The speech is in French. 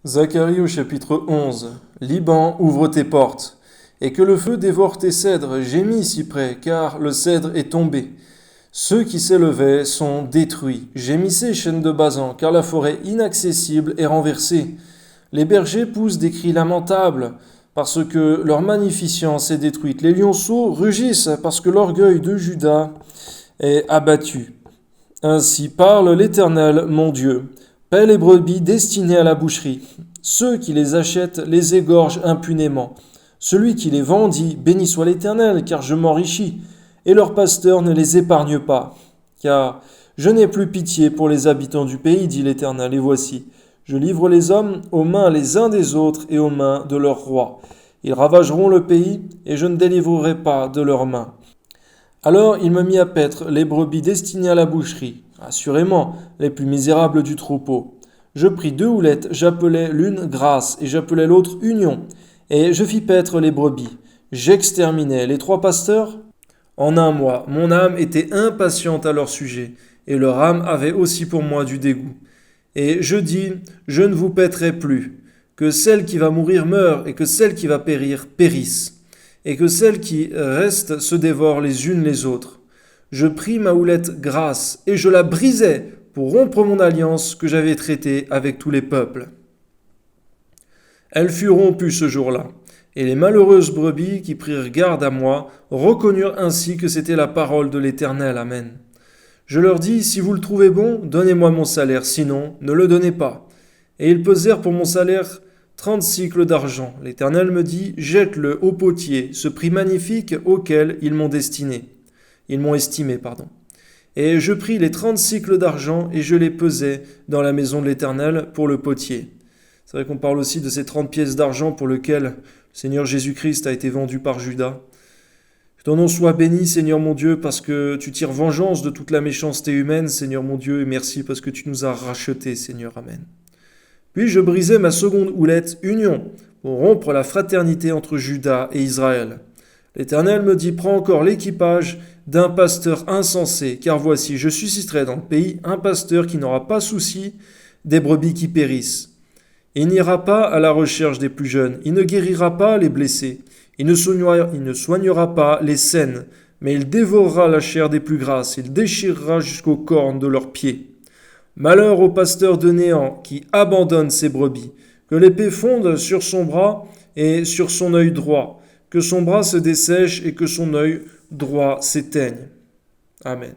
Zacharie au chapitre 11. Liban, ouvre tes portes, et que le feu dévore tes cèdres, gémis cyprès, car le cèdre est tombé. Ceux qui s'élevaient sont détruits. Gémissez, chênes de Basan, car la forêt inaccessible est renversée. Les bergers poussent des cris lamentables, parce que leur magnificence est détruite. Les lionceaux rugissent, parce que l'orgueil de Juda est abattu. Ainsi parle l'Éternel, mon Dieu. Paix les brebis destinées à la boucherie. Ceux qui les achètent les égorgent impunément. Celui qui les vendit, béni soit l'Éternel, car je m'enrichis. Et leur pasteur ne les épargne pas. Car je n'ai plus pitié pour les habitants du pays, dit l'Éternel, et voici, je livre les hommes aux mains les uns des autres et aux mains de leurs rois. Ils ravageront le pays, et je ne délivrerai pas de leurs mains. Alors il me mit à paître les brebis destinées à la boucherie, assurément les plus misérables du troupeau. Je pris 2 houlettes, j'appelai l'une grâce et j'appelai l'autre union, et je fis paître les brebis. J'exterminai les 3 pasteurs. En un mois, mon âme était impatiente à leur sujet, et leur âme avait aussi pour moi du dégoût. Et je dis, je ne vous paîtrai plus, que celle qui va mourir meure et que celle qui va périr périsse, et que celles qui restent se dévorent les unes les autres. Je pris ma houlette grasse, et je la brisai pour rompre mon alliance que j'avais traitée avec tous les peuples. Elle fut rompue ce jour-là, et les malheureuses brebis qui prirent garde à moi reconnurent ainsi que c'était la parole de l'Éternel. Amen. Je leur dis, si vous le trouvez bon, donnez-moi mon salaire, sinon, ne le donnez pas. Et ils pesèrent pour mon salaire 30 cycles d'argent. L'Éternel me dit, jette-le au potier, ce prix magnifique auquel ils m'ont estimé. Et je pris les 30 cycles d'argent et je les pesai dans la maison de l'Éternel pour le potier. C'est vrai qu'on parle aussi de ces 30 pièces d'argent pour lesquelles le Seigneur Jésus-Christ a été vendu par Judas. Que ton nom soit béni, Seigneur mon Dieu, parce que tu tires vengeance de toute la méchanceté humaine, Seigneur mon Dieu, et merci parce que tu nous as rachetés, Seigneur. Amen. Puis je brisai ma seconde houlette, union, pour rompre la fraternité entre Juda et Israël. L'Éternel me dit, prends encore l'équipage d'un pasteur insensé, car voici, je susciterai dans le pays un pasteur qui n'aura pas souci des brebis qui périssent. Il n'ira pas à la recherche des plus jeunes, il ne guérira pas les blessés, il ne soignera pas les saines, mais il dévorera la chair des plus grasses, il déchirera jusqu'aux cornes de leurs pieds. Malheur au pasteur de néant qui abandonne ses brebis, que l'épée fonde sur son bras et sur son œil droit, que son bras se dessèche et que son œil droit s'éteigne. Amen.